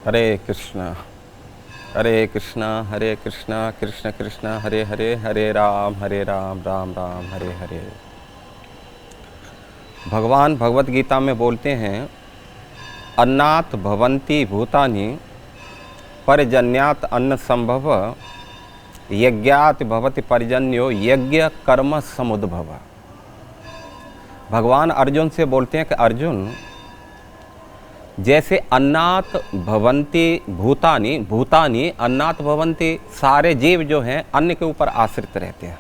हरे कृष्णा हरे कृष्णा कृष्ण कृष्ण हरे हरे, हरे राम राम राम हरे हरे। भगवान भगवत गीता में बोलते हैं, अन्नात् भवन्ति भूतानि पर्जन्यात् अन्न संभव, यज्ञात् भवति पर्जन्यो यज्ञ कर्म समुद्भव। भगवान अर्जुन से बोलते हैं कि अर्जुन, जैसे अन्नात् भवन्ति भूतानि, भूतानि अन्नात् भवन्ति, सारे जीव जो हैं अन्न के ऊपर आश्रित रहते हैं।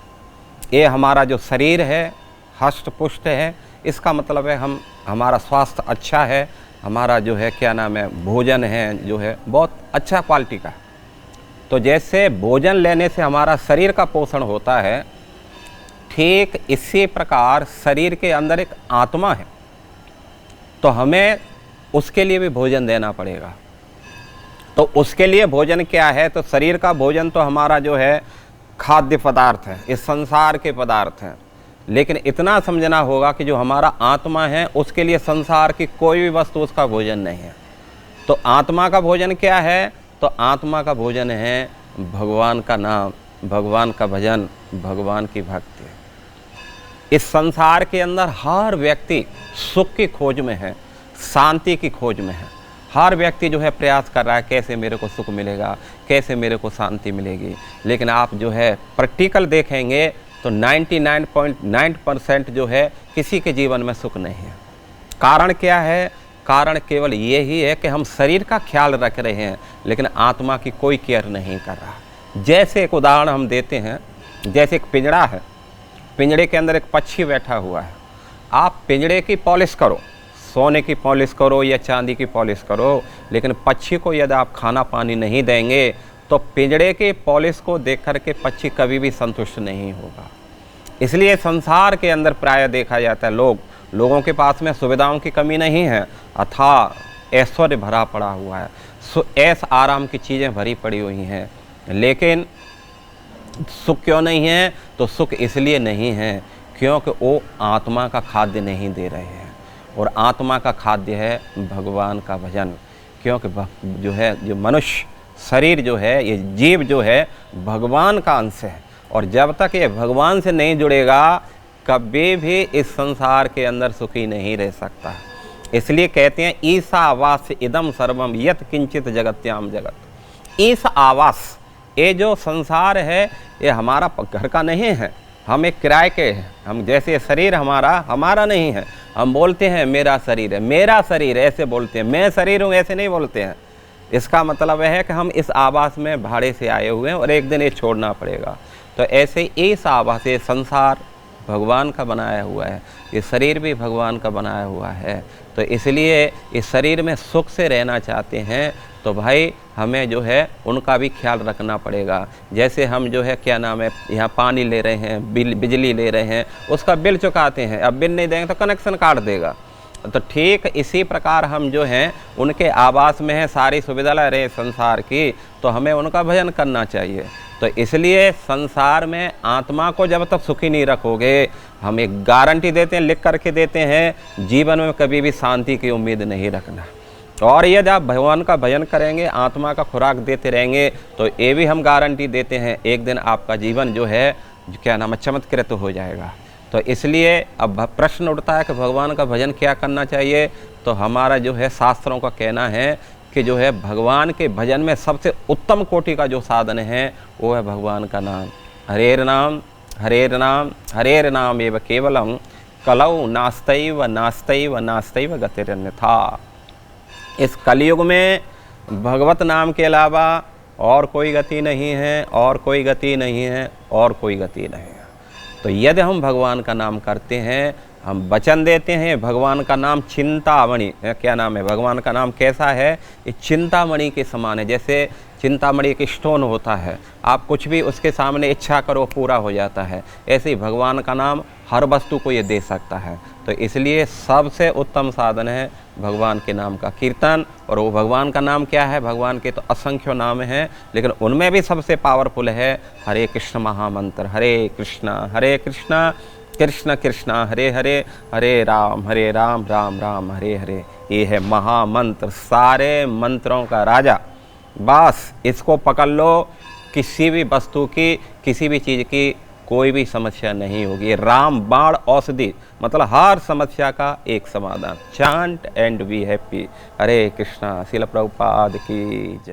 ये हमारा जो शरीर है हष्ट पुष्ट है, इसका मतलब है हमारा स्वास्थ्य अच्छा है, हमारा जो है क्या नाम है भोजन है जो है बहुत अच्छा क्वालिटी का है। तो जैसे भोजन लेने से हमारा शरीर का पोषण होता है, ठीक इसी प्रकार शरीर के अंदर एक आत्मा है, तो हमें उसके लिए भी भोजन देना पड़ेगा। तो उसके लिए भोजन क्या है? तो शरीर का भोजन तो हमारा जो है खाद्य पदार्थ है, इस संसार के पदार्थ हैं। लेकिन इतना समझना होगा कि जो हमारा आत्मा है उसके लिए संसार की कोई भी वस्तु उसका भोजन नहीं है। तो आत्मा का भोजन क्या है? तो आत्मा का भोजन है भगवान का नाम, भगवान का भजन, भगवान की भक्ति। इस संसार के अंदर हर व्यक्ति सुख की खोज में है, शांति की खोज में है। हर व्यक्ति जो है प्रयास कर रहा है कैसे मेरे को सुख मिलेगा, कैसे मेरे को शांति मिलेगी। लेकिन आप जो है प्रैक्टिकल देखेंगे तो 99.9% जो है किसी के जीवन में सुख नहीं है। कारण क्या है? कारण केवल ये ही है कि हम शरीर का ख्याल रख रहे हैं लेकिन आत्मा की कोई केयर नहीं कर रहा। जैसे एक उदाहरण हम देते हैं, जैसे एक पिंजड़ा है, पिंजड़े के अंदर एक पक्षी बैठा हुआ है। आप पिंजड़े की पॉलिश करो, सोने की पॉलिश करो या चांदी की पॉलिश करो, लेकिन पक्षी को यदि आप खाना पानी नहीं देंगे तो पिंजड़े के पॉलिश को देख कर के पक्षी कभी भी संतुष्ट नहीं होगा। इसलिए संसार के अंदर प्रायः देखा जाता है लोगों के पास में सुविधाओं की कमी नहीं है, अथाह ऐश्वर्य भरा पड़ा हुआ है, ऐश आराम की चीज़ें भरी पड़ी हुई हैं, लेकिन सुख क्यों नहीं है? तो सुख इसलिए नहीं है क्योंकि वो आत्मा का खाद्य नहीं दे रहे हैं। और आत्मा का खाद्य है भगवान का भजन। क्योंकि जो है जो मनुष्य शरीर जो है, ये जीव जो है भगवान का अंश है, और जब तक ये भगवान से नहीं जुड़ेगा कभी भी इस संसार के अंदर सुखी नहीं रह सकता। इसलिए कहते हैं ईसा आवास इदम सर्वम यत किंचित जगत्याम जगत। ईसा आवास, ये जो संसार है ये हमारा घर का नहीं है, हम एक किराए के हैं। हम जैसे शरीर हमारा नहीं है, हम बोलते हैं मेरा शरीर है, मेरा शरीर ऐसे बोलते हैं, मैं शरीर हूँ ऐसे नहीं बोलते हैं। इसका मतलब है कि हम इस आवास में भाड़े से आए हुए हैं और एक दिन ये छोड़ना पड़ेगा। तो ऐसे इस आवास, ये संसार भगवान का बनाया हुआ है, ये शरीर भी भगवान का बनाया हुआ है। तो इसलिए इस शरीर में सुख से रहना चाहते हैं तो भाई हमें जो है उनका भी ख्याल रखना पड़ेगा। जैसे हम जो है क्या नाम है यहाँ पानी ले रहे हैं, बिजली ले रहे हैं, उसका बिल चुकाते हैं, अब बिल नहीं देंगे तो कनेक्शन काट देगा। तो ठीक इसी प्रकार हम जो हैं उनके आवास में है, सारी सुविधा ले रहे संसार की, तो हमें उनका भजन करना चाहिए। तो इसलिए संसार में आत्मा को जब तक सुखी नहीं रखोगे, हम एक गारंटी देते हैं, लिख करके देते हैं, जीवन में कभी भी शांति की उम्मीद नहीं रखना। और यदि आप भगवान का भजन करेंगे, आत्मा का खुराक देते रहेंगे, तो ये भी हम गारंटी देते हैं एक दिन आपका जीवन जो है क्या नाम है चमत्कृत हो जाएगा। तो इसलिए अब प्रश्न उठता है कि भगवान का भजन क्या करना चाहिए। तो हमारा जो है शास्त्रों का कहना है कि जो है भगवान के भजन में सबसे उत्तम कोटि का जो साधन है वो है भगवान का नाम। हरेर नाम हरेर नाम हरेर नाम एव केवलम कलौ नास्तैव नास्तैव नास्तैव गतिरन्यथा। इस कलयुग में भगवत नाम के अलावा और कोई गति नहीं है, और कोई गति नहीं है, और कोई गति नहीं है। तो यदि हम भगवान का नाम करते हैं, हम वचन देते हैं, भगवान का नाम चिंतामणि, क्या नाम है भगवान का नाम कैसा है? ये चिंतामणि के समान है। जैसे चिंतामणि एक स्टोन होता है, आप कुछ भी उसके सामने इच्छा करो पूरा हो जाता है, ऐसे ही भगवान का नाम हर वस्तु को ये दे सकता है। तो इसलिए सबसे उत्तम साधन है भगवान के नाम का कीर्तन। और वो भगवान का नाम क्या है? भगवान के तो असंख्य नाम हैं, लेकिन उनमें भी सबसे पावरफुल है हरे कृष्ण महामंत्र। हरे कृष्णा कृष्ण कृष्ण हरे हरे, हरे राम राम राम हरे हरे। ये है महामंत्र, सारे मंत्रों का राजा। बस इसको पकड़ लो, किसी भी वस्तु की, किसी भी चीज़ की कोई भी समस्या नहीं होगी। राम बाण औषधि, मतलब हर समस्या का एक समाधान। Chant and be happy. Hare Krishna. Srila Prabhupada की जय।